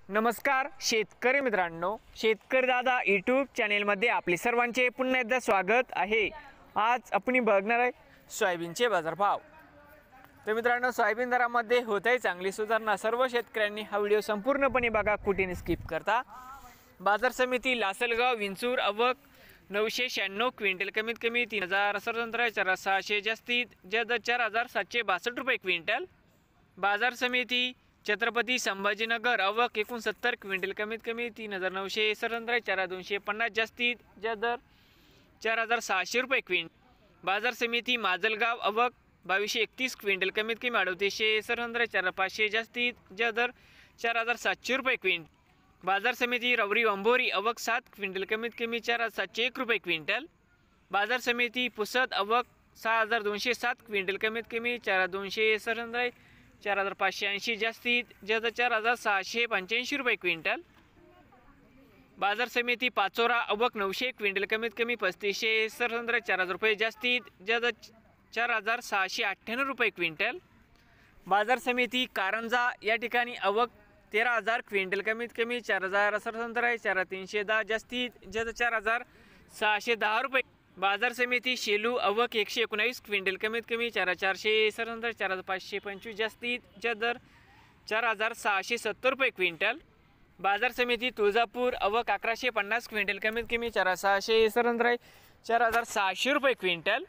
नमस्कार शेतकरी मित्रांनो, शेतकरी दादा यूट्यूब चॅनेलमध्ये आपले सर्वांचे पुन्हा एकदा स्वागत आहे। आज आपण बघणार आहे सोयाबीनचे बाजारभाव। तर मित्रांनो, सोयाबीन दरामध्ये होत आहे चांगली सुधारणा। सर्व शेतकऱ्यांनी हा व्हिडिओ संपूर्णपणे बघा, कुठेही स्किप करता। बाजार समिती लासलगाव विंचूर आवक 996 क्विंटल, कमीत कमी 3017 जास्तीत जास्त 4762 रुपये क्विंटल। बाजार समिती छत्रपती संभाजीनगर आवक 69 क्विंटल, कमीत कमी 3917 4250 जास्तीत जास्त 4600 रुपये क्विंटल। बाजार समिती माजलगाव आवक 2231 क्विंटल, कमीत कमी 3817 4500 जास्तीत जास्त 4700 रुपये क्विंटल। बाजार समिती रवरी अंबोरी आवक 7 क्विंटल, कमीत कमी 4701 रुपये क्विंटल। बाजार समिती पुसद आवक 6207 क्विंटल, कमीत कमी 4217 4580 जास्तीत जास्त 4685 रुपये क्विंटल। बाजार समिती पाचोरा आवक 900 क्विंटल, कमीत कमी 3517 4000 रुपये जास्तीत जास्त 4698 रुपये क्विंटल। बाजार समिती कारंजा या ठिकाणी आवक 13000 क्विंटल, कमीत कमी 4017 4310 जास्तीत जास्त 4610 रुपये। बाजार समिती शेलू आवक 119 क्विंटल, कमीत कमी 4417 4525 जास्तीत जास्त 4670 रुपये क्विंटल। बाजार समिती तुळजापूर आवक 1150 क्विंटल, कमीत कमी 4617 4600 रुपये क्विंटल।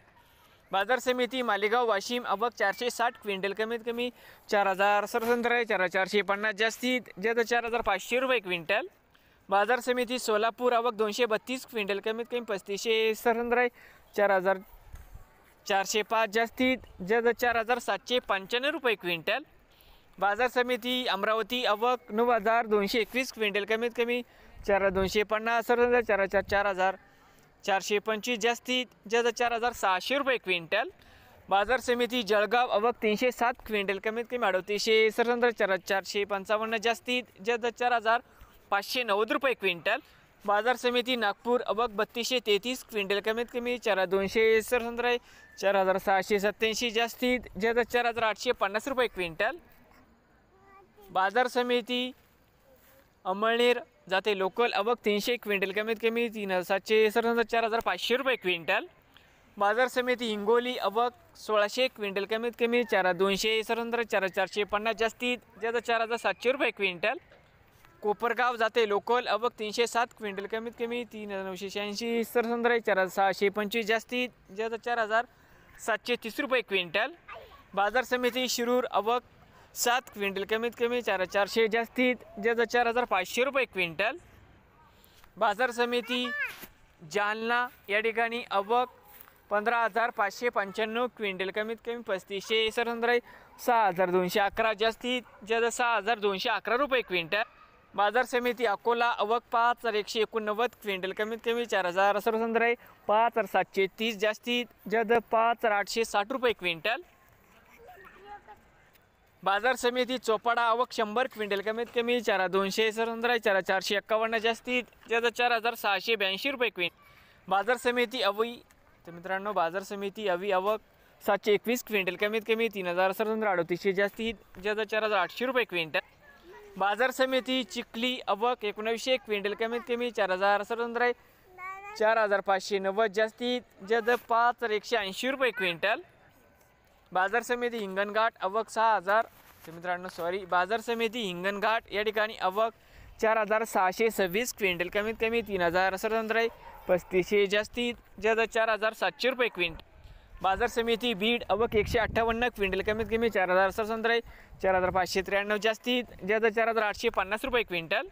बाजार समिती मालेगाव वाशिम आवक 460 क्विंटल, कमीत कमी 4017 4450 जास्तीत जास्त 4500 रुपये क्विंटल। बाजार समिती सोलापूर आवक 232 क्विंटल, कमीत कमी 3517 4405 जास्तीत जास्त 4795 रुपये क्विंटल। बाजार समिती अमरावती आवक 9221 क्विंटल, कमीत कमी 4250 4425 जास्तीत जास्त 4600 रुपये क्विंटल। बाजार समिती जळगाव आवक 307 क्विंटल, कमीत कमी 3817 4455 जास्तीत जास्त 4590 रुपये क्विंटल। बाजार समिती नागपूर आवक 3233 क्विंटल, कमीत कमी 4217 4687 जास्तीत जास्त 4850 रुपये क्विंटल। बाजार समिती अमळनेर जाते लोकल आवक 300 क्विंटल, कमीत कमी 3717 4500 रुपये क्विंटल। बाजार समिती हिंगोली आवक 1600 क्विंटल, कमीत कमी 4217 4450 जास्तीत जास्त 4700 रुपये क्विंटल। कोपरगाव जाते लोकल आवक 307 क्विंटल, कमीत कमी 3986 4625 जास्तीत जास्त 4730 रुपये क्विंटल। बाजार समिती शिरूर आवक 7 क्विंटल, कमीत कमी 4400 जास्तीत जास्त 4500 रुपये क्विंटल। बाजार समिती जालना या ठिकाणी आवक 15595 क्विंटल, कमीत कमी 3517 6211 जास्तीत जास्त 6211 रुपये क्विंटल। बाजार समिती अकोला आवक 5189 क्विंटल, कमीत कमी 4017 5730 जास्तीत जास्त 5860 रुपये क्विंटल। बाजार समिती चोपडा आवक 100 क्विंटल, कमीत कमी 4217 4451 जास्तीत जास्त 4682 रुपये क्विंटल। बाजार समिती अवी, तर मित्रांनो बाजार समिती अवी आवक 721 क्विंटल, कमीत कमी 3017 3800 जास्तीत जास्त 4800 रुपये क्विंटल। बाजार समिती चिखली आवक 1900 क्विंटल, कमीत कमी 4017 4590 जास्तीत जास्त 5180 रुपये क्विंटल। बाजार समिती हिंगणघाट आवक 6000, तर मित्रांनो बाजार समिती हिंगणघाट या ठिकाणी आवक 4626 क्विंटल, कमीत कमी 3017 3500 जास्तीत जास्त 4700 रुपये क्विंटल। बाजार समिती बीड आवक 158 क्विंटल, कमीत कमी 4017 4593 जास्तीत जास्त 4850 रुपये क्विंटल।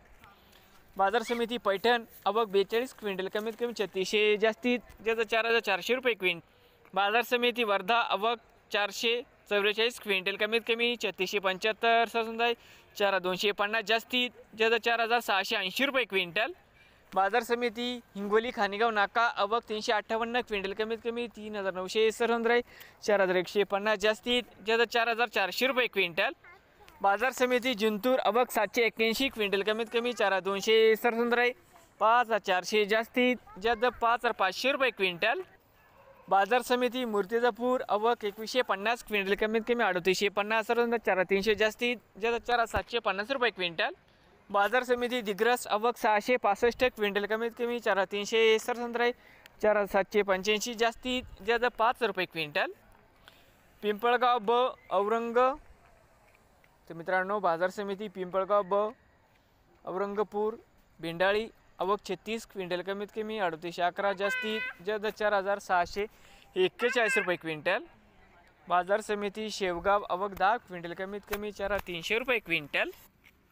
बाजार समिती पैठण आवक 42 क्विंटल, कमीत कमी 3600 जास्तीत जास्त 4400 रुपये क्विंटल। बाजार समिती वर्धा आवक 444 क्विंटल, कमीत कमी 3675 4250 जास्तीत जास्त 4680 रुपये क्विंटल। बाजार समिती हिंगोली खानेगाव नाका आवक 358 क्विंटल, कमीत कमी 3917 4150 जास्तीत जास्त 4400 रुपये क्विंटल। बाजार समिती जिंतूर आवक 781 क्विंटल, कमीत कमी 4217 5400 जास्तीत जास्त 5500 रुपये क्विंटल। बाजार समिती मूर्तिजापूर आवक 2150 क्विंटल, कमीत कमी 3850 4300 जास्तीत जास्त 4750 रुपये क्विंटल। बाजार समिती दिग्रस आवक 665 क्विंटल, कमीत कमी 4300 सरसंद्राई 4785 जास्तीत जास्त 5 रुपये क्विंटल। पिंपळगाव ब औरंग, तर मित्रांनो बाजार समिती पिंपळगाव ब औरंगपूर भेंडाळी आवक 36 क्विंटल, कमीत कमी 3811 जास्तीत जास्त 4641 रुपये क्विंटल। बाजार समिती शेवगाव आवक 10 क्विंटल, कमीत कमी 4300 रुपये क्विंटल।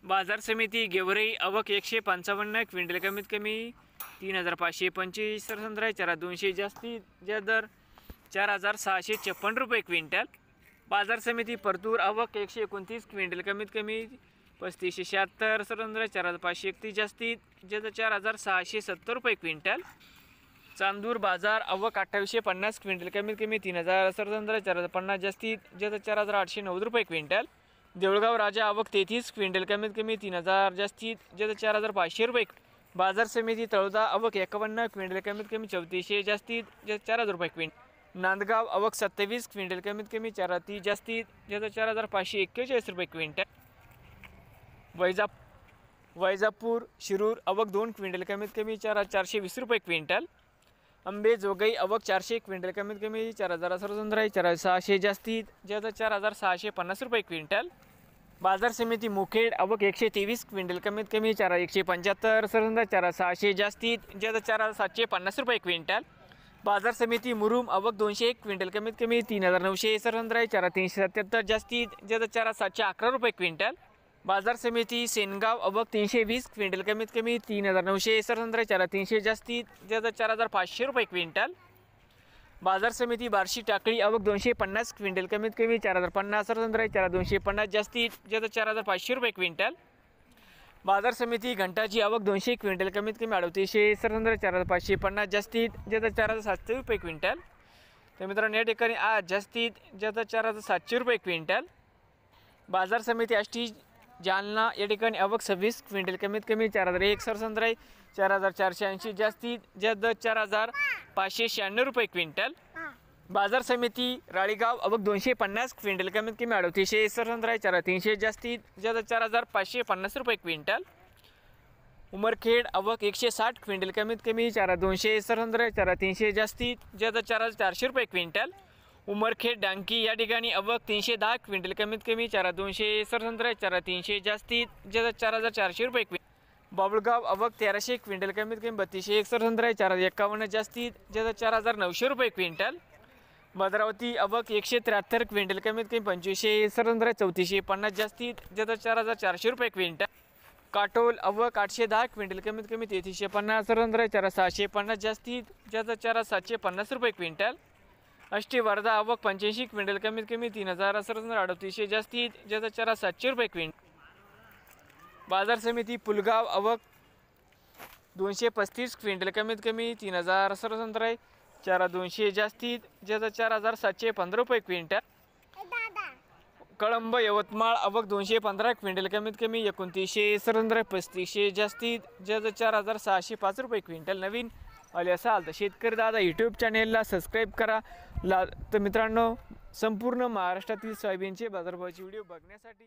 बाजार समिती गेवराई आवक 155 क्विंटल, कमीत कमी 3525 सरसंद्राई 4200 जास्तीत जास्त दर 4656 रुपये क्विंटल। बाजार समिती परतूर आवक 129 क्विंटल, कमीत कमी 3576 सरसंद्राई 4531 जास्तीत जास्त 4670 रुपये क्विंटल। चांदूर बाजार आवक 2850 क्विंटल, कमीत कमी 3000 सरसंद्राई 450 जास्तीत जास्त 4890 रुपये क्विंटल। देऊळगाव राजा आवक 33 क्विंटल, कमीत कमी 3000 जास्तीत जास्त 4500 रुपये। बाजार समिती तळोदा आवक 51 क्विंटल, कमीत कमी 3400 जास्तीत जास्त 4000 रुपये क्विंटल। नांदगाव आवक 27 क्विंटल, कमीत कमी 34 जास्तीत जास्त 4541 रुपये क्विंटल। वैजापूर शिरूर आवक 2 क्विंटल, कमीत कमी 4420 रुपये क्विंटल। अंबेजोगाई आवक 400 क्विंटल, कमीत कमी 4000 सरसंद्राई 4600 जास्तीत जास्त 4650 रुपये क्विंटल। बाजार समिती मुखेड आवक 123 क्विंटल, कमीत कमी 4175 सरसंद्राई 4600 जास्तीत जास्त 4750 रुपये क्विंटल। बाजार समिती मुरुम आवक 201 क्विंटल, कमीत कमी 3900 सरसंद्राई 4377 जास्तीत जास्त 4711 रुपये क्विंटल। बाजार समिती सेनगाव आवक 320 क्विंटल, कमीत कमी 3900 सरसंद्राई 4300 जास्तीत जास्त 4500 रुपये क्विंटल। बाजार समिती बार्शी टाकळी आवक 250 क्विंटल, कमीत कमी 4050 सरसंद्राई 4250 जास्तीत जास्त 4500 रुपये क्विंटल। बाजार समिती घंटाची आवक 200 क्विंटल, कमीत कमी 3800 सरसंद्राई 4550 जास्तीत जास्त 4700 रुपये क्विंटल। तर मित्रांनो या ठिकाणी आज जास्तीत जास्त 4700 रुपये क्विंटल। बाजार समिती आष्टी जालना या ठिकाणी आवक 26 क्विंटल, कमीत कमी 4001 सरसंद्राई 4480 जास्तीत जास्त 4596 रुपये क्विंटल। बाजार समिती राळीगाव आवक 250 क्विंटल, कमीत कमी 3800 सरसंद्राई 4300 जास्तीत जास्त 4550 रुपये क्विंटल। उमरखेड आवक 160 क्विंटल, कमीत कमी 4200 सरसंद्राई 4300 जास्तीत जास्त 4400 रुपये क्विंटल। उमरखेड डांकी या ठिकाणी आवक 310 क्विंटल, कमीत कमी 4200 सरसंद्राई 4300 जास्तीत जास्त 4400 रुपये क्विंटल। बाबुळगाव आवक 1300 क्विंटल, कमीत कमी 3201 सरसंद्राई 4051 जास्तीत जास्त 4900 रुपये क्विंटल। भद्रावती आवक 173 क्विंटल, कमीत कमी 2500 सरसंद्राई 3450 जास्तीत जास्त 4400 रुपये क्विंटल। काटोल आवक 810 क्विंटल, कमीत कमी 3350 सरसंद्राई 4650 जास्तीत जास्त 4750 रुपये क्विंटल। आष्टी वर्धा आवक 85 क्विंटल, कमीत कमी 3000 सरसंद्राई 3800 जास्तीत जास्त 4700 रुपये क्विंटल। बाजार समिती पुलगाव आवक 235 क्विंटल, कमीत कमी 3000 सरसंद्राई 4200 जास्तीत जास्त 4715 रुपये क्विंटल। कळंब यवतमाळ आवक 215 क्विंटल, कमीत कमी 2900 सरसंद्राई 3500 जास्तीत जास्त 4605 रुपये क्विंटल। नवीन आले असाल तर शेतकरी दादा यूट्यूब चॅनेलला सबस्क्राईब करा। तर मित्रांनो संपूर्ण महाराष्ट्रातील सोयाबीनचे बाजारभावाचे व्हिडिओ बघण्यासाठी